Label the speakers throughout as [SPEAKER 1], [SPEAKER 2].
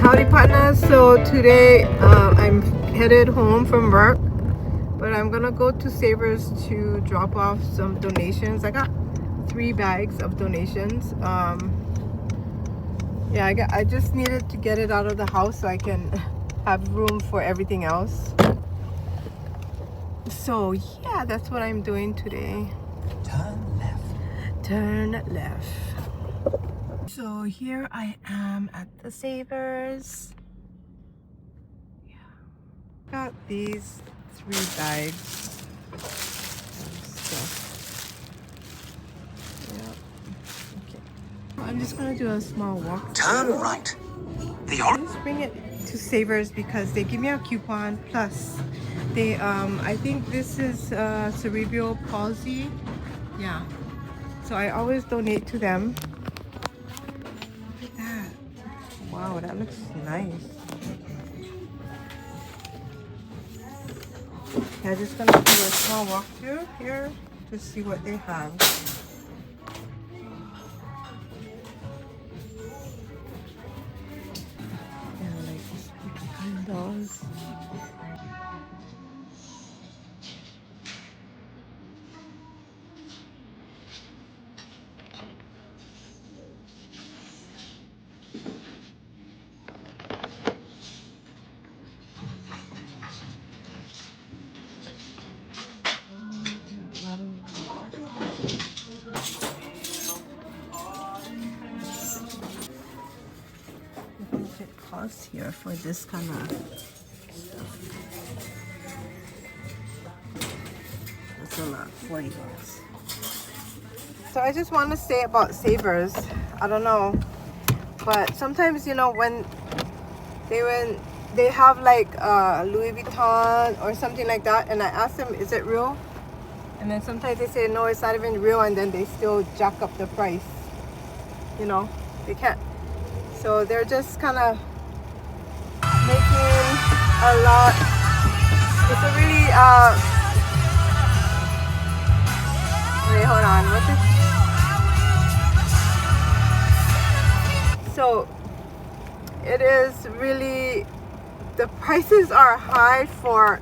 [SPEAKER 1] Howdy partners. So today I'm headed home from work, but I'm gonna go to Savers to drop off some donations. I got 3 bags of donations. Yeah, I just needed to get it out of the house so I can have room for everything else. So yeah, that's what I'm doing today.
[SPEAKER 2] Turn left.
[SPEAKER 1] Turn left. So here I am at the Savers. Got these 3 bags of stuff. Yeah. Okay. I'm just gonna do a small walk.
[SPEAKER 2] Turn right.
[SPEAKER 1] I just bring it to Savers because they give me a coupon. Plus, they I think this is cerebral palsy. Yeah. So I always donate to them. Look at that. Wow, that looks nice. Yeah, just gonna do a small walkthrough here to see what they have. Yeah, like these candles. How much it costs here for this kind of stuff? That's a lot, $40. So I just want to say about Savers, I don't know, but sometimes when they have like Louis Vuitton or something like that, and I ask them, is it real? And then sometimes they say no, it's not even real, and then they still jack up the price. They can't. So they're just kind of making a lot. It's a really wait, hold on. What's it? So it is really, the prices are high for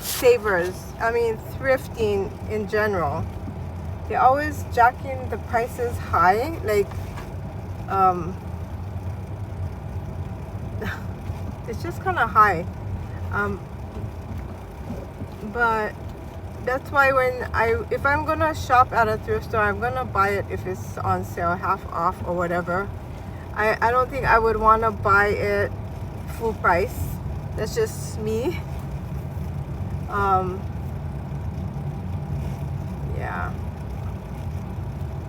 [SPEAKER 1] Savers. I mean thrifting in general. They're always jacking the prices high, like it's just kind of high, but that's why if I'm gonna shop at a thrift store, I'm gonna buy it if it's on sale, half off or whatever. I don't think I would want to buy it full price. That's just me. Yeah,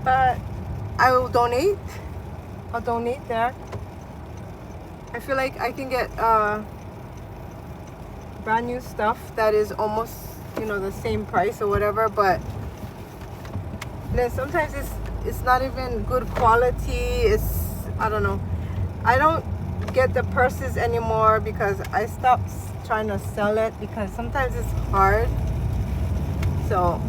[SPEAKER 1] but I will donate. I'll donate there. I feel like I can get brand new stuff that is almost the same price or whatever, but then sometimes it's not even good quality. I don't know. I don't get the purses anymore because I stopped trying to sell it because sometimes it's hard. So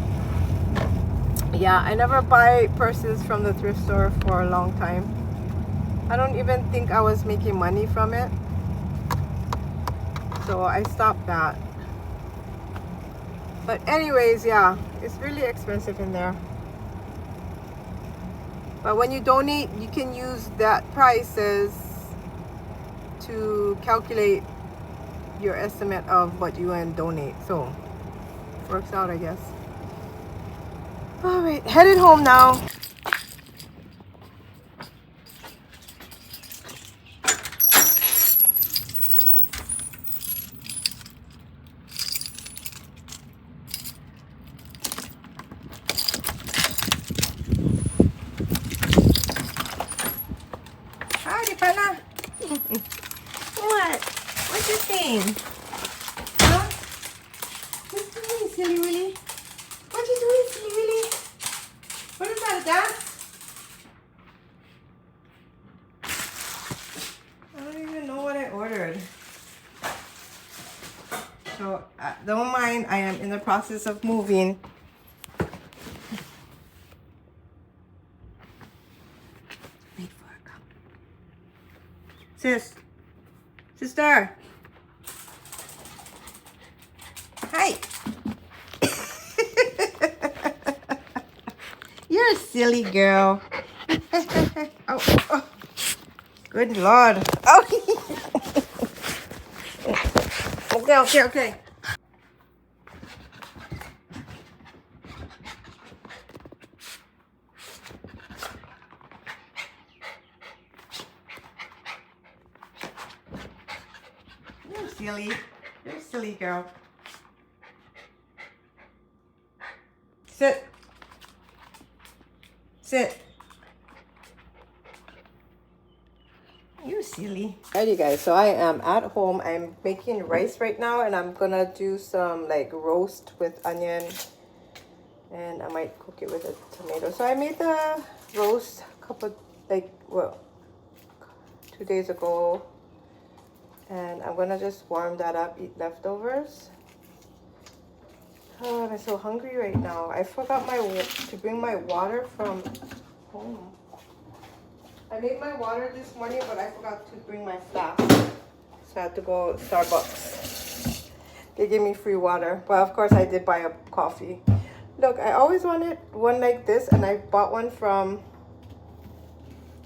[SPEAKER 1] yeah, I never buy purses from the thrift store for a long time. I don't even think I was making money from it, so I stopped that. But anyways, yeah, it's really expensive in there. But when you donate, you can use that prices to calculate your estimate of what you want to donate. So works out, I guess. All right, headed home now. Howdy, partner. What? What you saying? Huh? What you doing, silly Willy? What you doing, silly Willy? What is that, dance? I don't even know what I ordered. So don't mind, I am in the process of moving. Wait for a cup. Sis, Sister. Hi. You're a silly girl. Oh. Good Lord. Oh. Okay. You're silly. You're a silly girl. Sit. You silly. Alrighty guys, so I am at home. I'm making rice right now and I'm gonna do some like roast with onion and I might cook it with a tomato. So I made the roast a couple, 2 days ago. And I'm gonna just warm that up, eat leftovers. Oh, I'm so hungry right now. I forgot to bring my water from home. I made my water this morning, but I forgot to bring my flask. So I had to go Starbucks. They gave me free water. But of course I did buy a coffee. Look, I always wanted one like this and I bought one from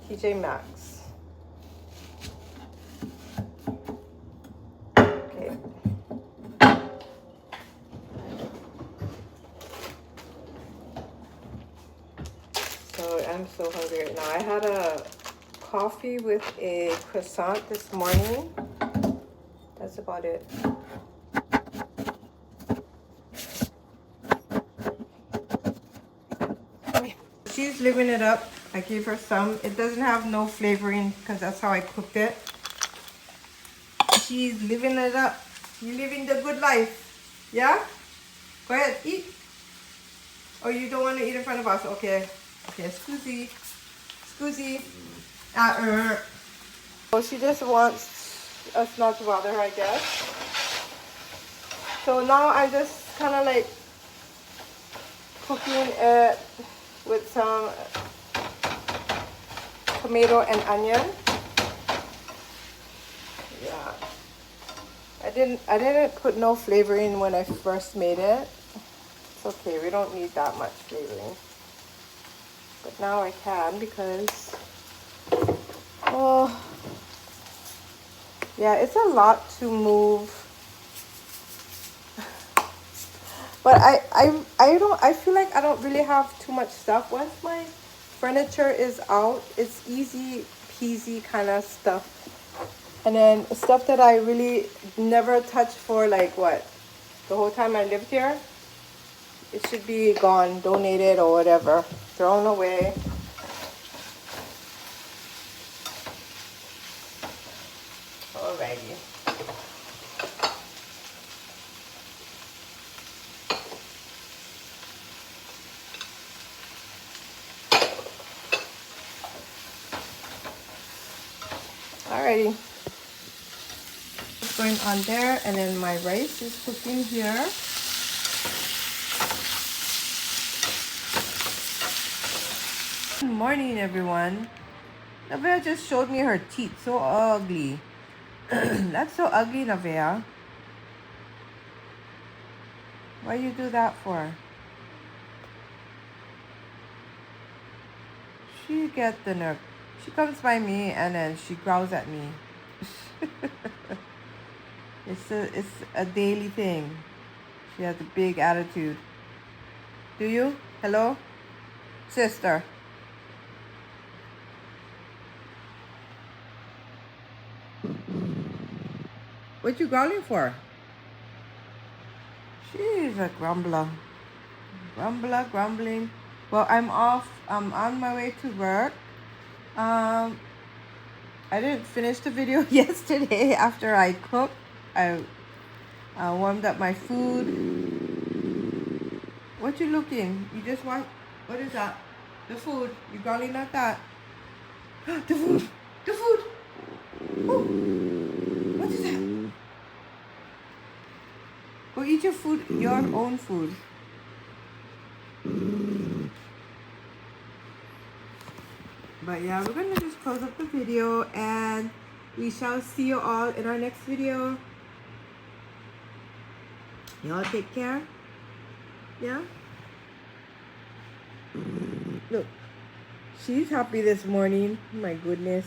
[SPEAKER 1] TJ Maxx. Okay. So I'm so hungry right now. I had a coffee with a croissant this morning. That's about it. She's living it up. I gave her some. It doesn't have no flavoring because that's how I cooked it. She's living it up. You're living the good life. Yeah? Go ahead, eat. Oh, you don't want to eat in front of us? Okay. Okay, Scoozy. Oh, she just wants us not to bother her, I guess. So now I'm just kind of like cooking it with some tomato and onion. Yeah. I didn't put no flavoring when I first made it. It's okay, we don't need that much flavoring. But now I can because, oh, yeah, it's a lot to move. But I feel like I don't really have too much stuff. Once my furniture is out, it's easy peasy kind of stuff. And then stuff that I really never touched for like what? The whole time I lived here? It should be gone, donated or whatever. Thrown away. Alrighty. Alrighty. It's going on there and then my rice is cooking here. Good morning, everyone. Navea just showed me her teeth. So ugly. That's so ugly, Navea. Why you do that for? She get the nerve. She comes by me and then she growls at me. It's a daily thing. She has a big attitude. Do you? Hello? Sister. What you growling for? She's a grumbler. Grumbling. Well, I'm off. I'm on my way to work. I didn't finish the video yesterday after I cooked. I warmed up my food. What you looking? You just want, what is that? The food. You growling at that? The food. Oh, what is that? Go eat your food, your own food. But yeah, we're gonna just close up the video and We shall see you all in our next video. Y'all take care. Yeah? Look, she's happy this morning. My goodness.